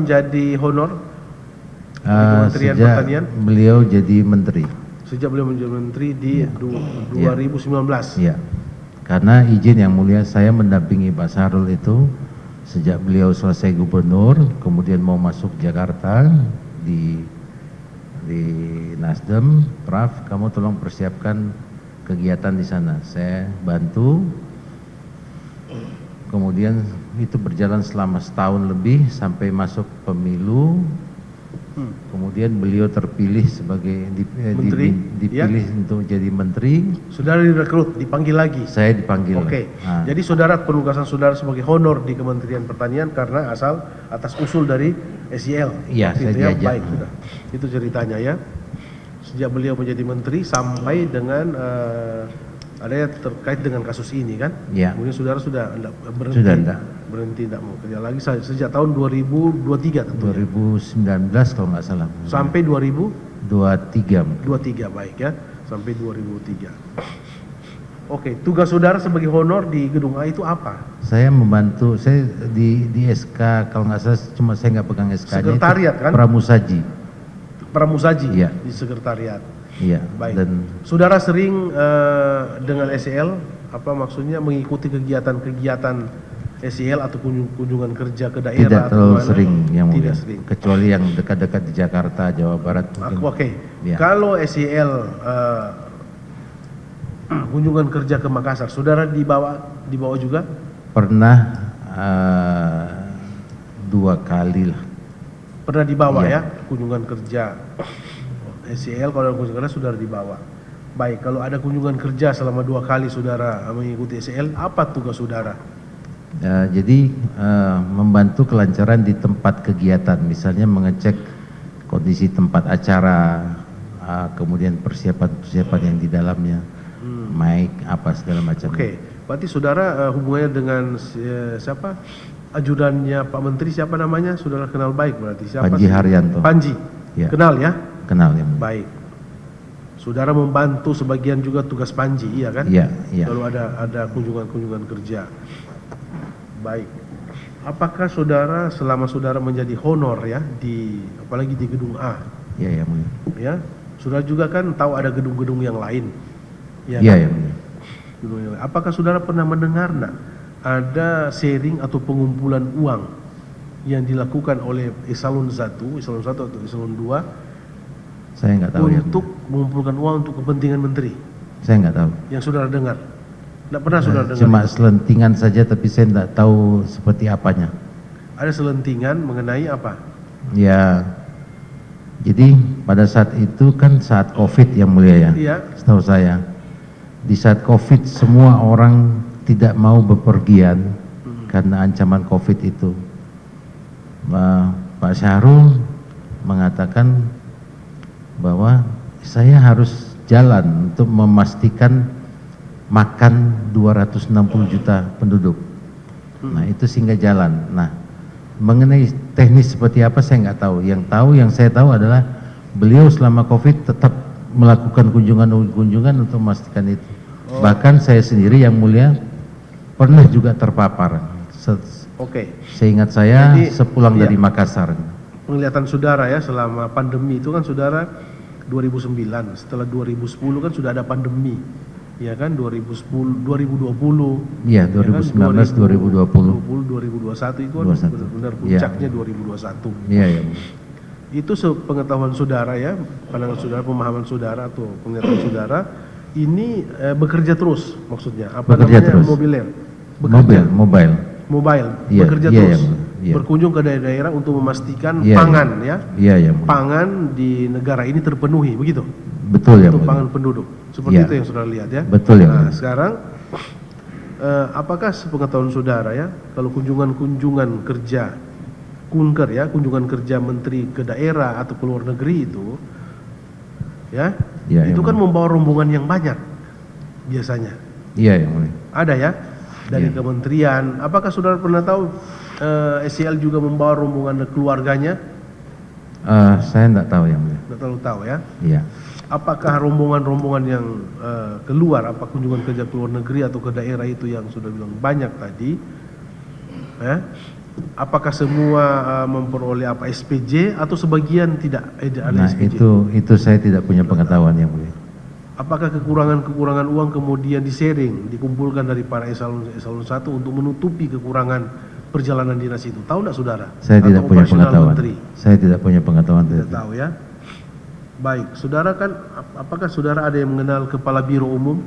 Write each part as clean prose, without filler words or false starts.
menjadi honor di Kementerian Sejak Pertanian? beliau jadi menteri. Sejak beliau menjadi menteri di 2019. Ya, karena izin yang mulia saya mendampingi Pak Sahrul itu sejak beliau selesai gubernur, kemudian mau masuk Jakarta di Nasdem, Prof, kamu tolong persiapkan kegiatan di sana. Saya bantu. Kemudian itu berjalan selama setahun lebih sampai masuk pemilu. Kemudian beliau terpilih sebagai Menteri, dipilih untuk jadi menteri. Saudara direkrut, dipanggil lagi. Saya dipanggil. Oke. Jadi saudara, penugasan saudara sebagai honor di Kementerian Pertanian karena atas usul dari SEL. Iya, saya diajak. Baik, sudah. Itu ceritanya ya. Sejak beliau menjadi menteri sampai dengan ada yang terkait dengan kasus ini kan? Iya. Kemudian saudara sudah berhenti. Berhenti tidak mau kerja lagi sejak tahun 2023 tentunya. 2019 kalau nggak salah. Sampai 2023. 23, baik ya. Sampai 2003. Oke, tugas saudara sebagai honor di Gedung A itu apa? Saya membantu, saya di SK kalau nggak salah, cuma saya nggak pegang SK-nya. Sekretariat kan? Pramusaji. Pramusaji. Iya. Di sekretariat. Iya. Baik. Dan saudara sering dengan SEL, apa maksudnya mengikuti kegiatan SEL atau kunjungan kerja ke daerah? tidak terlalu sering yang tidak mulia. sering. Kecuali yang dekat-dekat di Jakarta, Jawa Barat. Oke. Ya. Kalau SEL kunjungan kerja ke Makassar, saudara dibawa juga? Pernah 2 kali lah. Pernah dibawa Iya. ya kunjungan kerja SEL. Kalau ada kunjungan kerja saudara dibawa. Baik, kalau ada kunjungan kerja selama 2 kali saudara mengikuti SEL, apa tugas saudara? Jadi membantu kelancaran di tempat kegiatan, misalnya mengecek kondisi tempat acara, kemudian persiapan yang di dalamnya, mic apa segala macam. Oke, berarti saudara hubungannya dengan siapa? Ajudannya Pak Menteri, siapa namanya? Saudara kenal baik berarti. Siapa? Panji Haryanto. Panji. Ya. Kenal ya? Kenal ya. Baik. Saudara membantu sebagian juga tugas Panji, iya kan? Iya, iya. Kalau ada kunjungan kerja. Baik. Apakah saudara selama saudara menjadi honor ya apalagi di Gedung A? Iya, ya, mulia. Ya. Saudara juga kan tahu ada gedung-gedung yang lain. Iya, kan? ya, mulia. Gedung yang lain. Apakah saudara pernah mendengar ada sharing atau pengumpulan uang yang dilakukan oleh eselon 1 atau eselon 2 Saya nggak tahu untuk mengumpulkan uang untuk kepentingan menteri? Saya nggak tahu. Yang saudara dengar? Tidak pernah saudara dengar? Cuma selentingan saja, tapi saya nggak tahu seperti apanya. Ada selentingan mengenai apa? Ya, jadi pada saat itu kan saat COVID yang mulia ya. Iya. Setahu saya, di saat COVID semua orang tidak mau bepergian karena ancaman COVID itu. Pak Syahrul mengatakan bahwa saya harus jalan untuk memastikan makan 260 juta penduduk. Nah itu sehingga jalan. Nah mengenai teknis seperti apa saya nggak tahu. Yang saya tahu adalah beliau selama COVID tetap melakukan kunjungan untuk memastikan itu. Bahkan saya sendiri yang mulia pernah juga terpapar. Oke. Seingat saya Jadi, sepulang iya. dari Makassar. Penglihatan saudara ya selama pandemi itu kan saudara 2009, setelah 2010 kan sudah ada pandemi. Ya kan 2010, 2020. Iya, 2019, 2020. 2021 itu kan 21. benar-benar puncaknya 2021. Iya, ya. Itu sepengetahuan saudara ya, pandangan saudara, pemahaman saudara atau penglihatan saudara, ini bekerja terus maksudnya. Apa Bekerja namanya? terus. Mobiler. Mobile, Iya, bekerja iya, terus. iya. Berkunjung ke daerah-daerah untuk memastikan Iya, pangan ya. Iya, ya. Pangan di negara ini terpenuhi, begitu? Betul ya. Untuk mulia. pangan penduduk. Seperti Iya. itu yang saudara lihat ya. Betul ya. Nah, mulia. sekarang apakah sepengetahuan saudara ya, kalau kunjungan kerja kunker ya, kunjungan kerja menteri ke daerah atau ke luar negeri itu ya, Iya, itu yang kan mulia. membawa rombongan yang banyak biasanya. Iya, yang mulia. Ada ya dari Iya. kementerian. Apakah saudara pernah tahu SEL juga membawa rombongan keluarganya? Saya enggak tahu yang mulia. Tidak terlalu tahu ya. Iya. Apakah rombongan-rombongan yang keluar, apa kunjungan kerja ke luar negeri atau ke daerah itu yang sudah bilang banyak tadi, Apakah semua memperoleh apa SPJ atau sebagian tidak ada Nah, SPJ? itu saya tidak punya pengetahuan yang mulia. Apakah kekurangan uang kemudian di-sharing, dikumpulkan dari para eselon 1 untuk menutupi kekurangan perjalanan dinas itu? Tahu tidak saudara? Saya Atau tidak punya operasional pengetahuan. menteri? Saya tidak punya pengetahuan. Tidak tahu ya. Baik, saudara kan, apakah saudara ada yang mengenal kepala biro umum?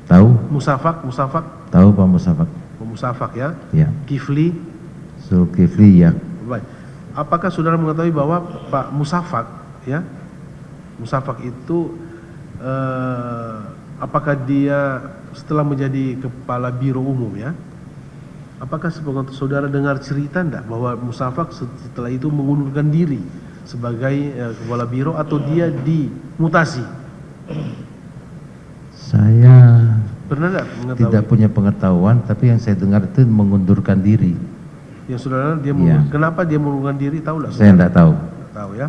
Tahu? Musafak Tahu Pak Musafak? Musafak ya. Ya. Kifli. Zulkifli ya. Baik. Apakah saudara mengetahui bahwa Pak Musafak ya, Musafak itu apakah dia setelah menjadi kepala biro umum ya, apakah sepengetahuan saudara dengar cerita enggak bahwa Musafak setelah itu mengundurkan diri sebagai kepala biro atau dia dimutasi? Saya Pernah enggak mengetahui? tidak punya pengetahuan, tapi yang saya dengar itu mengundurkan diri. Yang saudara dia Iya. kenapa dia mengundurkan diri, tahu enggak? Saya tidak tahu. Nggak tahu ya.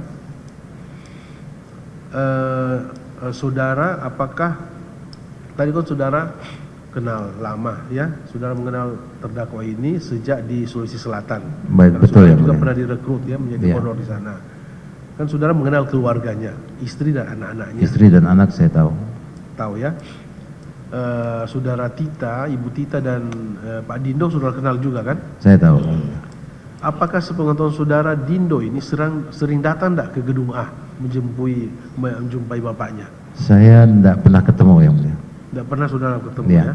Saudara, apakah tadi kan saudara kenal lama ya, saudara mengenal terdakwa ini sejak di Sulawesi Selatan. Baik, Karena betul saudara ya, juga mulia. pernah direkrut ya menjadi Iya. honor di sana. Kan saudara mengenal keluarganya, istri dan anak-anaknya. Istri dan anak saya tahu. Tahu ya. Saudara Tita, Ibu Tita dan Pak Dindo saudara kenal juga kan? Saya tahu. Apakah sepengetahuan saudara Dindo ini sering datang enggak ke gedung A menjumpai bapaknya? Saya tidak pernah ketemu yang mulia. Tidak pernah saudara ketemu Iya. ya?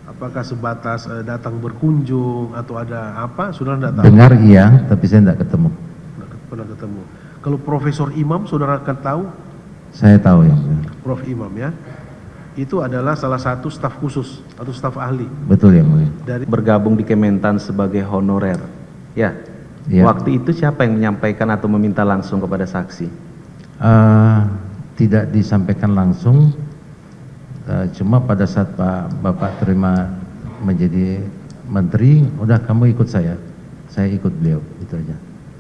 Apakah sebatas datang berkunjung atau ada apa? Saudara tidak tahu. Dengar iya, tapi saya tidak ketemu. Tidak pernah ketemu. Kalau Profesor Imam saudara akan tahu, Saya tahu yang mulia. Prof Imam ya. Itu adalah salah satu staf khusus atau staf ahli Betul yang mulia. dari bergabung di Kementan sebagai honorer. Ya. Iya. Waktu itu siapa yang menyampaikan atau meminta langsung kepada saksi? Tidak disampaikan langsung, cuma pada saat Bapak terima menjadi menteri, udah kamu ikut saya ikut beliau, itu aja.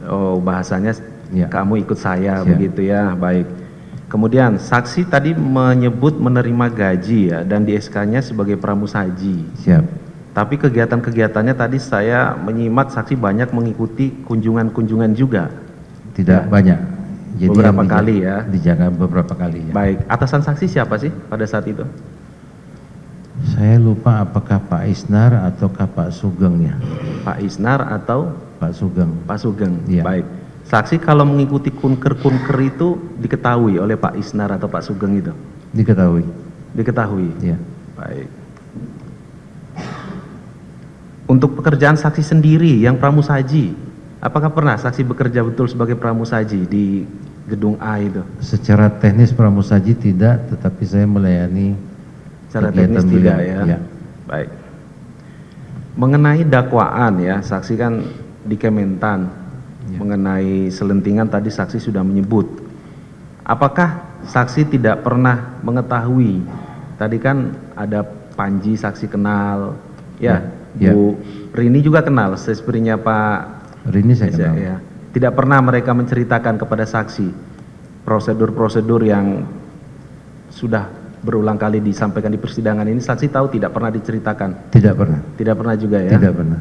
Oh, bahasanya Ya. kamu ikut saya Siap. begitu ya. Baik. Kemudian saksi tadi menyebut menerima gaji ya dan di SK-nya sebagai pramusaji. Siap. Tapi kegiatan-kegiatannya tadi saya menyimak saksi banyak mengikuti kunjungan-kunjungan juga. Tidak Ya. banyak. Jadi Beberapa yang kali ya. Dijaga beberapa kali ya. Baik, atasan saksi siapa sih pada saat itu? Saya lupa apakah Pak Isnar ataukah Pak Sugeng ya. Pak Isnar atau Pak Sugeng. Pak Sugeng? Iya. Baik. Saksi kalau mengikuti kunker-kunker itu diketahui oleh Pak Isnar atau Pak Sugeng itu? Diketahui. Diketahui? Ya. Baik. Untuk pekerjaan saksi sendiri yang pramusaji, apakah pernah saksi bekerja betul sebagai pramusaji di gedung A itu? Secara teknis pramusaji tidak, tetapi saya melayani Secara kegiatan teknis beliau. tidak ya? Ya. Baik. Mengenai dakwaan ya, saksi kan di Kementan, Ya. mengenai selentingan tadi saksi sudah menyebut. Apakah saksi tidak pernah mengetahui, tadi kan ada Panji saksi kenal, ya, Ya. Bu Rini juga kenal, sesprinya Pak Rini saya kenal. ya. Tidak pernah mereka menceritakan kepada saksi prosedur-prosedur yang sudah berulang kali disampaikan di persidangan ini, saksi tahu tidak pernah diceritakan? Tidak pernah. Tidak pernah juga ya? Tidak pernah.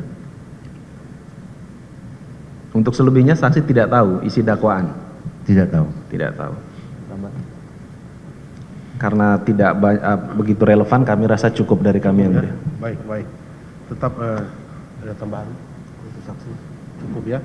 Untuk selebihnya saksi tidak tahu isi dakwaan? Tidak tahu. Tidak tahu. Karena tidak begitu relevan, kami rasa cukup dari kami yang mulia. baik. Tetap ada tambahan untuk saksi. Cukup ya.